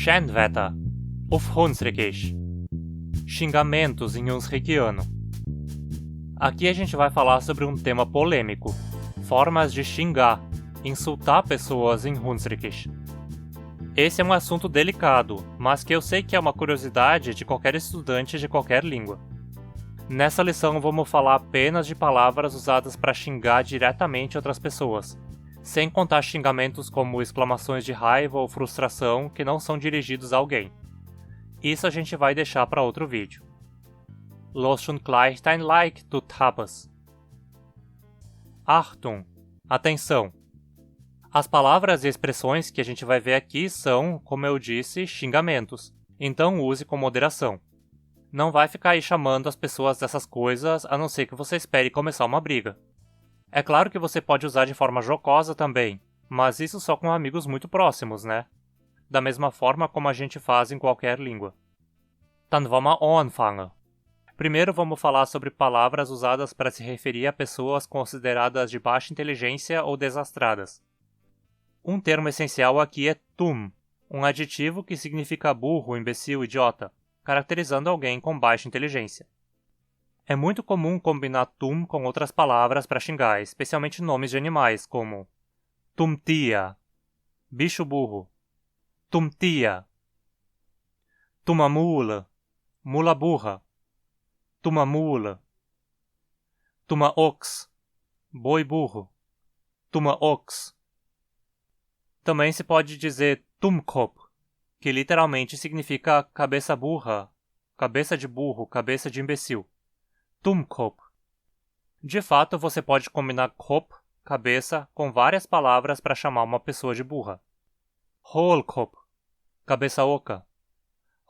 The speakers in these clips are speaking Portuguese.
Skändwörter, auf Hunsrückisch. Xingamentos em Hunsrückiano. Aqui a gente vai falar sobre um tema polêmico: formas de xingar, insultar pessoas em Hunsrückisch. Esse é um assunto delicado, mas que eu sei que é uma curiosidade de qualquer estudante de qualquer língua. Nessa lição vamos falar apenas de palavras usadas para xingar diretamente outras pessoas, sem contar xingamentos como exclamações de raiva ou frustração que não são dirigidos a alguém. Isso a gente vai deixar para outro vídeo. Los schon gleich dein Like, du Tapas. Achtung! Atenção! As palavras e expressões que a gente vai ver aqui são, como eu disse, xingamentos, então use com moderação. Não vai ficar aí chamando as pessoas dessas coisas, a não ser que você espere começar uma briga. É claro que você pode usar de forma jocosa também, mas isso só com amigos muito próximos, né? Da mesma forma como a gente faz em qualquer língua. Dann vamos anfangen. Primeiro vamos falar sobre palavras usadas para se referir a pessoas consideradas de baixa inteligência ou desastradas. Um termo essencial aqui é dumm, um adjetivo que significa burro, imbecil, idiota, caracterizando alguém com baixa inteligência. É muito comum combinar dumm com outras palavras para xingar, especialmente nomes de animais, como tumtia, bicho burro, tumtia, tuma mula, mula burra, tuma mula, tuma ox, boi burro, tuma ox. Também se pode dizer Dummkopf, que literalmente significa cabeça burra, cabeça de burro, cabeça de imbecil. Dummkopf. De fato, você pode combinar Kopf, cabeça, com várias palavras para chamar uma pessoa de burra. Hohlkopf, cabeça oca.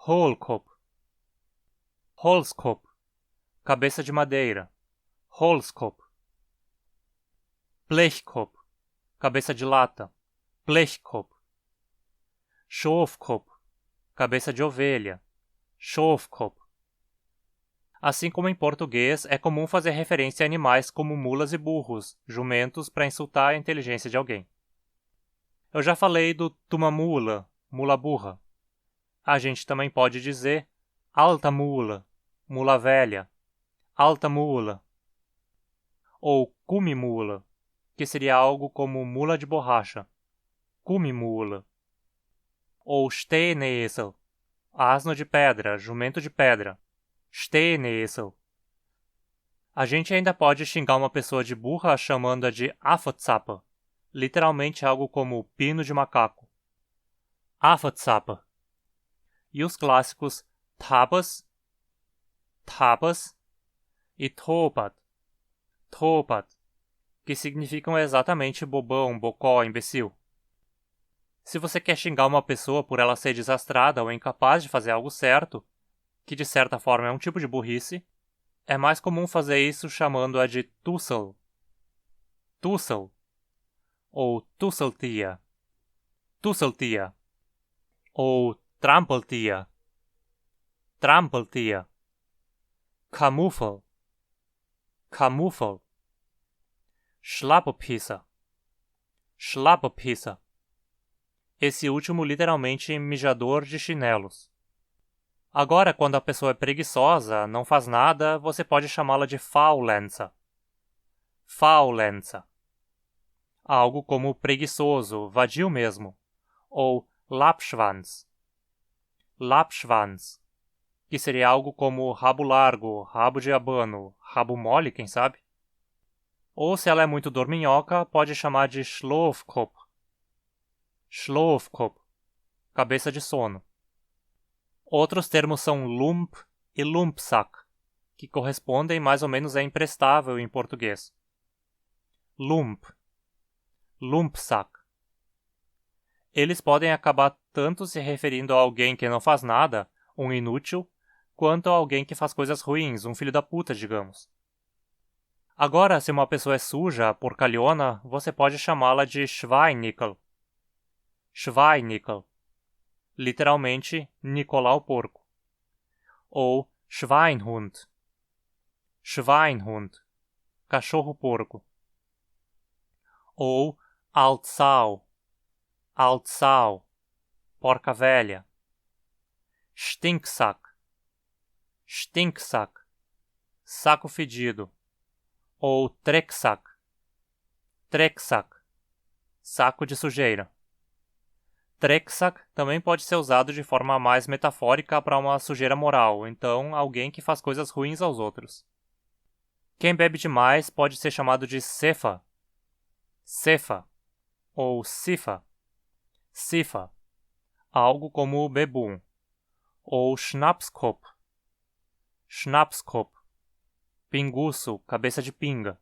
Hohlkopf. Holzkopf, cabeça de madeira. Holzkopf. Blechkopf, cabeça de lata. Blechkopf. Schafkopf, cabeça de ovelha. Schafkopf. Assim como em português, é comum fazer referência a animais como mulas e burros, jumentos, para insultar a inteligência de alguém. Eu já falei do tuma mula, mula burra. A gente também pode dizer alta mula, mula velha, alta mula. Ou cumimula, que seria algo como mula de borracha, cumimula. Ou steenesel, asno de pedra, jumento de pedra, steenesel. A gente ainda pode xingar uma pessoa de burra chamando-a de Affotzapper, literalmente algo como pino de macaco. Affotzapper. E os clássicos tapas, tapas e topat, topat, que significam exatamente bobão, bocó, imbecil. Se você quer xingar uma pessoa por ela ser desastrada ou incapaz de fazer algo certo, que de certa forma é um tipo de burrice, é mais comum fazer isso chamando-a de tussel, tussel, ou tusseltia, tusseltia, ou trampeltia, trampeltia, camuffel, camuffel, schlapperpissa, schlapperpissa. Esse último literalmente mijador de chinelos. Agora, quando a pessoa é preguiçosa, não faz nada, você pode chamá-la de faulenzer. Faulenzer. Algo como preguiçoso, vadio mesmo. Ou Lapschwanz. Lapschwanz. Que seria algo como rabo largo, rabo de abano, rabo mole, quem sabe? Ou se ela é muito dorminhoca, pode chamar de Schlafkopf. Schlafkopf, cabeça de sono. Outros termos são lump e lumpsack, que correspondem mais ou menos a imprestável em português. Lump, lumpsack. Eles podem acabar tanto se referindo a alguém que não faz nada, um inútil, quanto a alguém que faz coisas ruins, um filho da puta, digamos. Agora, se uma pessoa é suja, porcalhona, você pode chamá-la de Schweinickel. Schweinickel. Literalmente, Nicolau Porco. Ou Schweinhund. Schweinhund. Cachorro porco. Ou Altsau. Altsau. Porca velha. Stinksack, Stinksack, saco fedido. Ou Drecksack, Drecksack, saco de sujeira. Drecksack também pode ser usado de forma mais metafórica para uma sujeira moral, então alguém que faz coisas ruins aos outros. Quem bebe demais pode ser chamado de Sefa, Sefa, ou Sifa, Sifa, algo como bebum, ou Schnapskopf, Schnapskopf, pinguço, cabeça de pinga.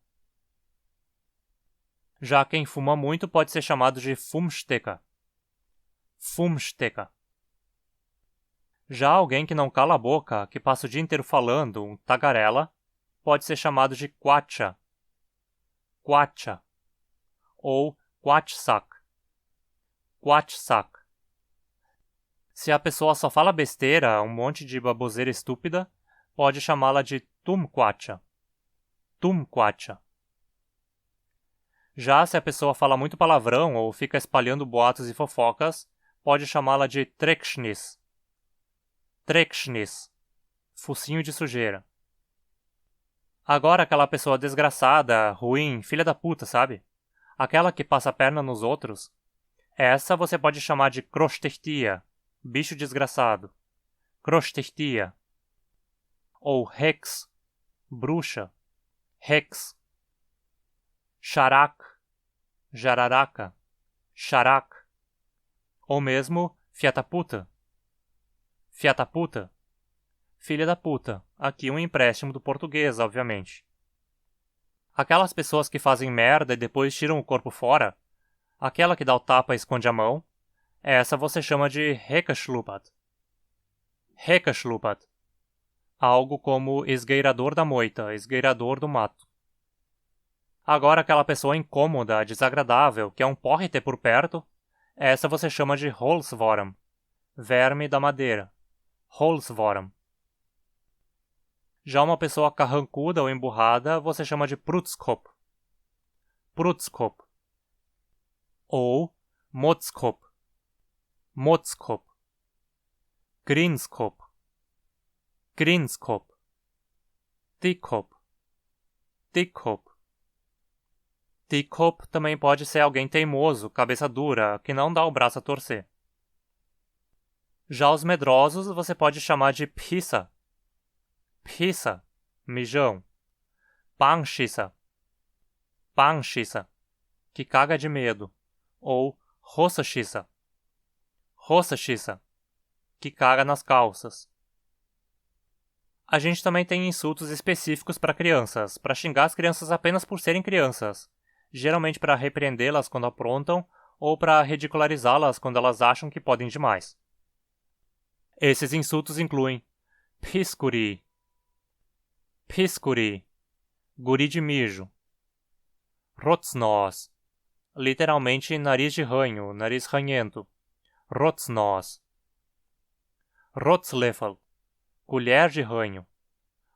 Já quem fuma muito pode ser chamado de Fumstecker, Fumstecker. Já alguém que não cala a boca, que passa o dia inteiro falando, um tagarela, pode ser chamado de Quacha, Quacha, ou Quatschsack, Quatschsack. Se a pessoa só fala besteira, um monte de baboseira estúpida, pode chamá-la de Tumquacha, Tumquacha. Já se a pessoa fala muito palavrão ou fica espalhando boatos e fofocas, pode chamá-la de Trekschnis, Trekschnis, focinho de sujeira. Agora aquela pessoa desgraçada, ruim, filha da puta, sabe? Aquela que passa a perna nos outros, essa você pode chamar de Krostechtia, bicho desgraçado, Krostechtia. Ou Hex, bruxa, Hex. Charak, jararaca, charak. Ou mesmo fiataputa, fiataputa. Filha da puta, aqui um empréstimo do português, obviamente. Aquelas pessoas que fazem merda e depois tiram o corpo fora, aquela que dá o tapa e esconde a mão, essa você chama de Hekashlupat. Hekashlupat. Algo como esgueirador da moita, esgueirador do mato. Agora aquela pessoa incômoda, desagradável, que é um porre ter por perto, essa você chama de Holzworm, verme da madeira, Holzworm. Já uma pessoa carrancuda ou emburrada, você chama de Prutskop, Prutskop. Ou Motskop, Motskop. Grinskop, Grinskop. Dickkop, Dickkop. Dickkop também pode ser alguém teimoso, cabeça dura, que não dá o braço a torcer. Já os medrosos você pode chamar de Pissa, Pissa, mijão. Panchissa, Panchissa, que caga de medo. Ou Rossachissa, Rossachissa, que caga nas calças. A gente também tem insultos específicos para crianças, para xingar as crianças apenas por serem crianças, geralmente para repreendê-las quando aprontam ou para ridicularizá-las quando elas acham que podem demais. Esses insultos incluem piscuri, piscuri, guri de mijo, rotsnós, literalmente nariz de ranho, nariz ranhento, rotsnós, rotzleffel, colher de ranho,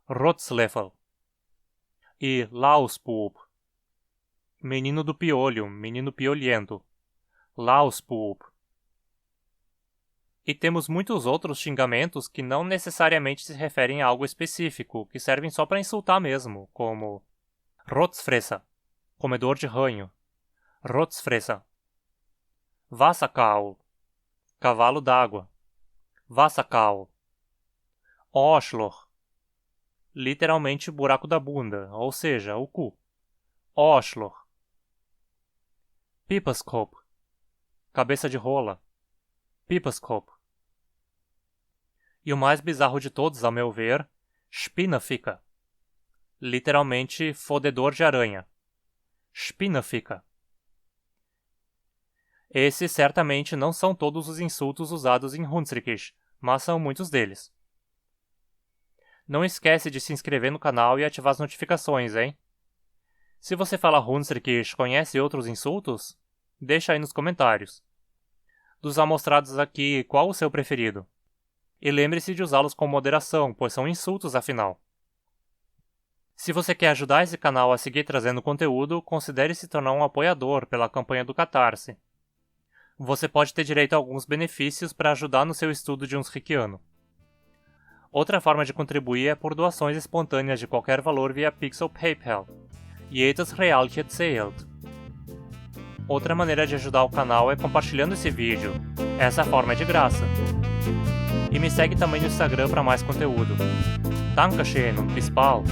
rotzleffel, e lauspup, menino do piolho, menino piolhento, lauspup. E temos muitos outros xingamentos que não necessariamente se referem a algo específico, que servem só para insultar mesmo, como rotzfressa, comedor de ranho, rotzfressa, Wasserkaul, cavalo d'água, Wasserkaul, Oschloch, literalmente buraco da bunda, ou seja, o cu, Oschloch, Pipaskop, cabeça de rola, Pipaskop. E o mais bizarro de todos, ao meu ver, Spinnafica, literalmente fodedor de aranha, Spinnafica. Esses certamente não são todos os insultos usados em Hunsrückisch, mas são muitos deles. Não esquece de se inscrever no canal e ativar as notificações, hein? Se você fala Hunsrückisch e conhece outros insultos, deixa aí nos comentários. Dos amostrados aqui, qual o seu preferido? E lembre-se de usá-los com moderação, pois são insultos afinal. Se você quer ajudar esse canal a seguir trazendo conteúdo, considere se tornar um apoiador pela campanha do Catarse. Você pode ter direito a alguns benefícios para ajudar no seu estudo de Hunsrückiano. Outra forma de contribuir é por doações espontâneas de qualquer valor via Pix ou PayPal. Jedes Realche zählt. Outra maneira de ajudar o canal é compartilhando esse vídeo. Essa forma é de graça. E me segue também no Instagram para mais conteúdo. Dankeschön und bis bald!